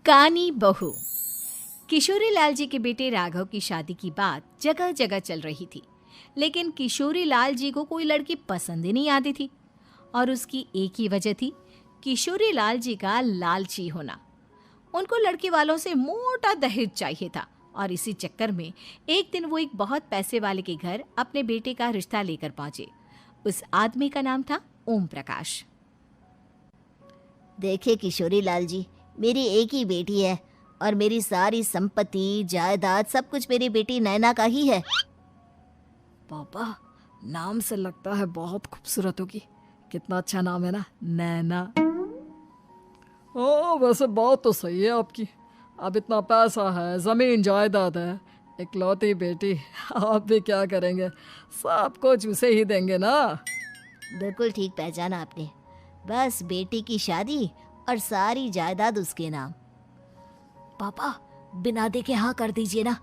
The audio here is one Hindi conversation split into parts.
कानी बहू। किशोरी लाल जी के बेटे राघव की शादी की बात जगह जगह चल रही थी, लेकिन किशोरी लाल जी को कोई लड़की पसंद ही नहीं आती थी। और उसकी एक ही वजह थी, किशोरी लाल जी का लालची होना। उनको लड़की वालों से मोटा दहेज चाहिए था और इसी चक्कर में एक दिन वो एक बहुत पैसे वाले के घर अपने बेटे का रिश्ता लेकर पहुंचे। उस आदमी का नाम था ओम प्रकाश। देखिए किशोरी लाल जी, मेरी एक ही बेटी है और मेरी सारी संपत्ति जायदाद सब कुछ मेरी बेटी नैना का ही है। पापा, नाम से लगता है बहुत खूबसूरत होगी। कितना अच्छा नाम है ना, नैना। ओ, वैसे बात तो सही है आपकी। अब इतना पैसा है, जमीन जायदाद है, इकलौती बेटी, आप भी क्या करेंगे? सब कुछ उसे ही देंगे ना। बिल्कुल ठीक पहचाना आपने। बस बेटी की शादी और सारी जायदाद उसके नाम। पापा, बिना देखे हाँ कर दीजिए ना।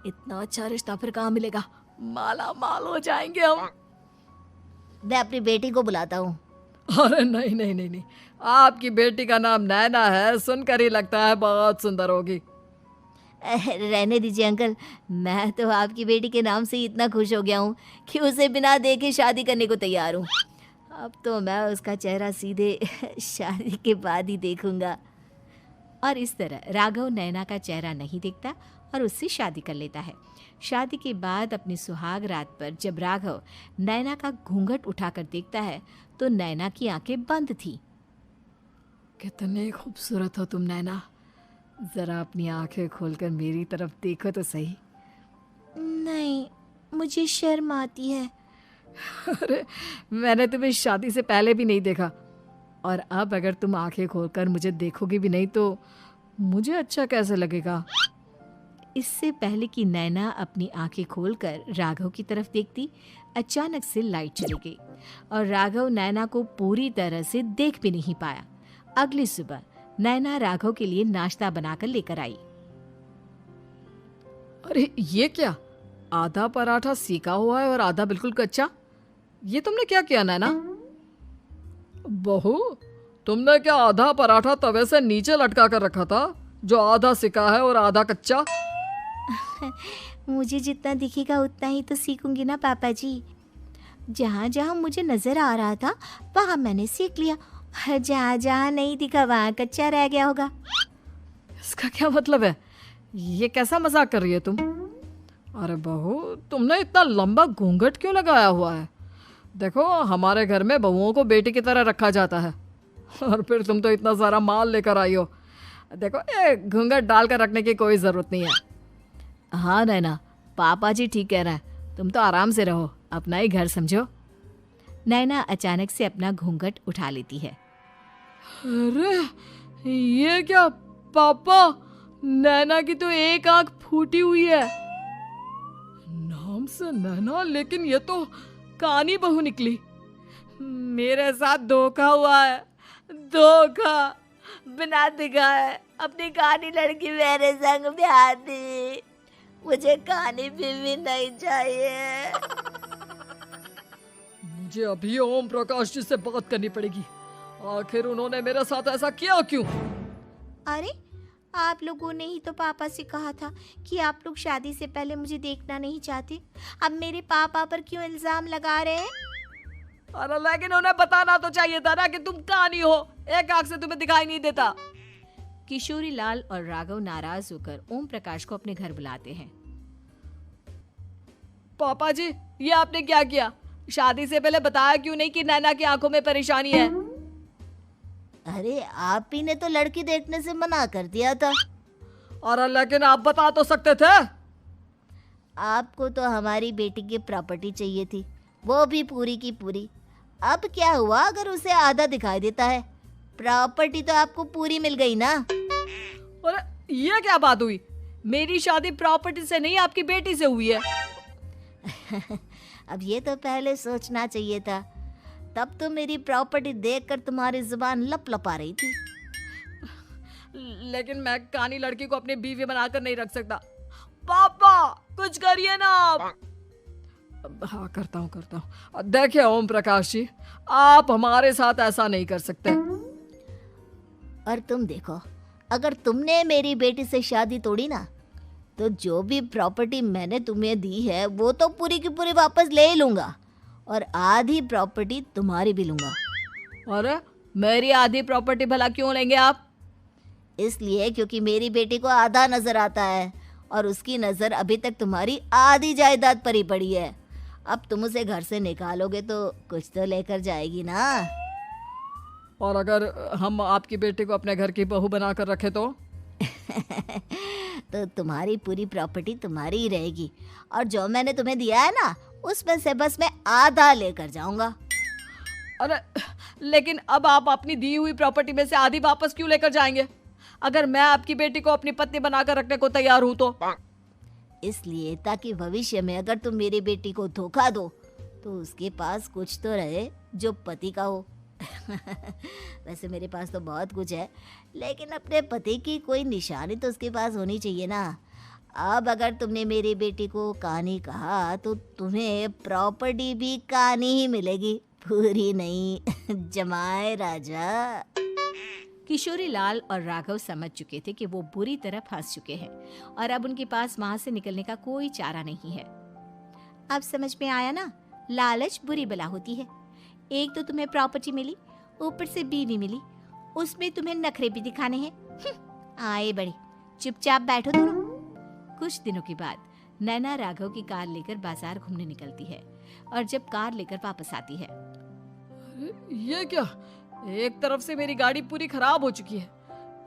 इतना अच्छा रिश्ता फिर कहाँ मिलेगा? माला माल हो जाएंगे हम। मैं अपनी बेटी को बुलाता हूँ। अरे नहीं नहीं नहीं नहीं, आपकी बेटी का नाम नैना है, सुनकर ही लगता है बहुत सुंदर होगी। रहने दीजिए अंकल, मैं तो आपकी बेटी के नाम से ही इतना खुश हो गया हूँ कि उसे बिना देखे शादी करने को तैयार हूँ। अब तो मैं उसका चेहरा सीधे शादी के बाद ही देखूंगा। और इस तरह राघव नैना का चेहरा नहीं देखता और उससे शादी कर लेता है। शादी के बाद अपनी सुहाग रात पर जब राघव नैना का घूंघट उठाकर देखता है तो नैना की आंखें बंद थी। कितने खूबसूरत हो तुम नैना, जरा अपनी आंखें खोलकर मेरी तरफ देखो तो सही। नहीं, मुझे शर्म आती है। अरे, मैंने तुम्हें शादी से पहले भी नहीं देखा, और अब अगर तुम आंखें खोलकर मुझे देखोगी भी नहीं तो मुझे अच्छा कैसे लगेगा? इससे पहले कि नैना अपनी आंखें खोलकर राघव की तरफ देखती, अचानक से लाइट चली गई और राघव नैना को पूरी तरह से देख भी नहीं पाया। अगली सुबह नैना राघव के लिए नाश्ता बनाकर लेकर आई। अरे ये क्या, आधा पराठा सेका हुआ है और आधा बिल्कुल कच्चा। ये तुमने क्या किया नैना? बहू, तुमने क्या आधा पराठा तवे से नीचे लटका कर रखा था, जो आधा सिका है और आधा कच्चा? मुझे जितना दिखेगा उतना ही तो सीखूंगी ना पापा जी। जहाँ जहाँ मुझे नजर आ रहा था वहाँ मैंने सीख लिया, जहाँ जहाँ नहीं दिखा वहाँ कच्चा रह गया होगा। इसका क्या मतलब है? ये कैसा मजाक कर रही है तुम? अरे बहू, तुमने इतना लंबा घूंघट क्यों लगाया हुआ है? देखो, हमारे घर में बहुओं को बेटी की तरह रखा जाता है, और फिर तुम तो इतना सारा माल लेकर आई हो। देखो, ये घूंघट डालकर रखने की कोई ज़रूरत नहीं है। हाँ नैना, पापा जी ठीक कह रहे हैं, तुम तो आराम से रहो, अपना ही घर समझो। नैना अचानक से अपना घूंघट उठा लेती है। अरे ये क्या पापा, नैना की तो एक आंख फूटी हुई है। नाम से नैना, लेकिन ये तो कानी बहू निकली। मेरे साथ धोखा हुआ है, धोखा। बिना दिखाए अपनी कानी लड़की मेरे संग ब्याह दी। मुझे कानी बीवी नहीं चाहिए। मुझे अभी ओम प्रकाश जी से बात करनी पड़ेगी। आखिर उन्होंने मेरे साथ ऐसा किया क्यों? अरे, आप लोगों ने ही तो पापा से कहा था कि आप लोग शादी से पहले मुझे देखना नहीं चाहते। अब मेरे पापा पर क्यों इल्जाम लगा रहे हैं? अरे लेकिन उन्हें बताना तो चाहिए था ना कि तुम कानी हो, एक आंख से तुम्हें दिखाई नहीं देता। किशोरी लाल और राघव नाराज होकर ओम प्रकाश को अपने घर बुलाते हैं। पापा जी, ये आपने क्या किया? शादी से पहले बताया क्यों नहीं कि नैना की आंखों में परेशानी है? अरे, आप ही ने तो लड़की देखने से मना कर दिया था। और लेकिन आप बता तो सकते थे। आपको तो हमारी बेटी की प्रॉपर्टी चाहिए थी, वो भी पूरी की पूरी। अब क्या हुआ अगर उसे आधा दिखाई देता है? प्रॉपर्टी तो आपको पूरी मिल गई ना। और ये क्या बात हुई? मेरी शादी प्रॉपर्टी से नहीं, आपकी बेटी से हुई है। अब ये तो पहले सोचना चाहिए था, तब तो मेरी प्रॉपर्टी देखकर तुम्हारी जुबान लप लपा रही थी। लेकिन मैं कानी लड़की को अपनी बीवी बनाकर नहीं रख सकता। पापा, कुछ करिए ना आप। हाँ, करता हूँ। देखिए ओम प्रकाश जी, आप हमारे साथ ऐसा नहीं कर सकते। और तुम देखो, अगर तुमने मेरी बेटी से शादी तोड़ी ना, तो जो भी प्रॉपर्टी मैंने तुम्हें दी है वो तो पूरी की पूरी वापस ले ही लूँगा, और आधी प्रॉपर्टी तुम्हारी भी लूँगा। अरे मेरी आधी प्रॉपर्टी भला क्यों लेंगे आप? इसलिए क्योंकि मेरी बेटी को आधा नजर आता है और उसकी नज़र अभी तक तुम्हारी आधी जायदाद पर ही पड़ी है। अब तुम उसे घर से निकालोगे तो कुछ तो लेकर जाएगी ना। और अगर हम आपकी बेटी को अपने घर की बहू बनाकर रखे तो? तो तुम्हारी पूरी प्रॉपर्टी तुम्हारी ही रहेगी, और जो मैंने तुम्हें दिया है ना, उसमें से बस मैं आधा लेकर जाऊंगा। अरे लेकिन अब आप अपनी दी हुई प्रॉपर्टी में से आधी वापस क्यों लेकर जाएंगे? अगर मैं आपकी बेटी को अपनी पत्नी बनाकर रखने को तैयार हूं तो? इसलिए ताकि भविष्य में अगर तुम मेरी बेटी को धोखा दो तो उसके पास कुछ तो रहे जो पति का हो। वैसे मेरे पास तो बहुत कुछ है, लेकिन अपने पति की कोई निशानी तो उसके पास होनी चाहिए ना। अब अगर तुमने मेरी बेटी को कहानी कहा तो तुम्हें प्रॉपर्टी भी कहानी ही मिलेगी, पूरी नहीं। जमाए राजा। किशोरी लाल और राघव समझ चुके थे कि वो बुरी तरह फंस चुके हैं और अब उनके पास वहां से निकलने का कोई चारा नहीं है। अब समझ में आया ना, लालच बुरी बला होती है। एक तो तुम्हें प्रॉपर्टी मिली, ऊपर से बीवी मिली, उसमें तुम्हें नखरे भी दिखाने हैं। आए बड़े, चुपचाप बैठो दोनों। कुछ दिनों के बाद नैना राघव की कार लेकर बाजार घूमने निकलती है और जब कार लेकर वापस आती है, ये क्या? एक तरफ से मेरी गाड़ी पूरी खराब हो चुकी है।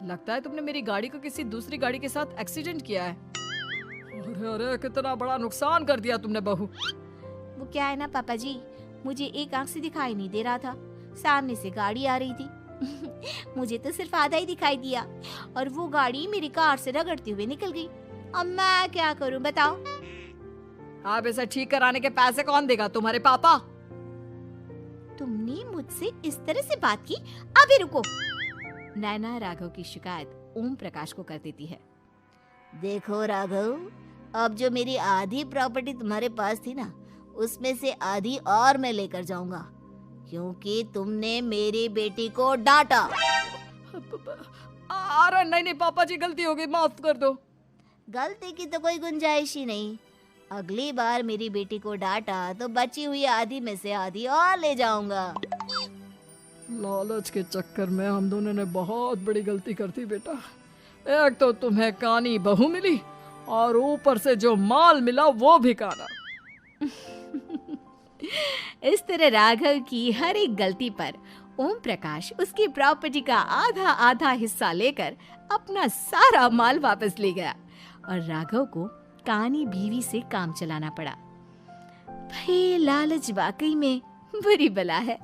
लगता है तुमने मेरी गाड़ी को किसी दूसरी गाड़ी के साथ एक्सीडेंट किया है। अरे अरे कितना बड़ा नुकसान कर दिया तुमने बहू। वो क्या है ना पापा जी, मुझे एक आंख से दिखाई नहीं दे रहा था, सामने से गाड़ी आ रही थी। मुझे तो सिर्फ आधा ही दिखाई दिया और वो गाड़ी मेरी कार से रगड़ते हुए निकल गई। अब मैं क्या करूं बताओ? आप इसे ठीक कराने के पैसे कौन देगा? तुम्हारे पापा। तुमने मुझसे इस तरह से बात की? अभी रुको। नैना राघव की शिकायत ओम प्रकाश को कर देती है। देखो राघव, अब जो मेरी आधी प्रॉपर्टी तुम्हारे पास थी ना, उसमें से आधी और मैं लेकर जाऊंगा, क्योंकि तुमने मेरी बेटी को डांटा। अरे नहीं नहीं पापा जी, गलती हो गई, माफ कर दो। गलती की तो कोई गुंजाइश ही नहीं। अगली बार मेरी बेटी को डांटा तो बची हुई आधी में से आधी और ले जाऊंगा। लालच के चक्कर में हम दोनों ने बहुत बड़ी गलती कर दी बेटा। एक तो तुम्हें कानी बहू मिली और ऊपर से जो माल मिला वो भी काना। इस तरह राघव की हर एक गलती पर ओम प्रकाश उसकी प्रॉपर्टी का आधा आधा हिस्सा लेकर अपना सारा माल वापस ले गया और राघव को कानी बीवी से काम चलाना पड़ा। भाई लालच वाकई में बुरी बला है।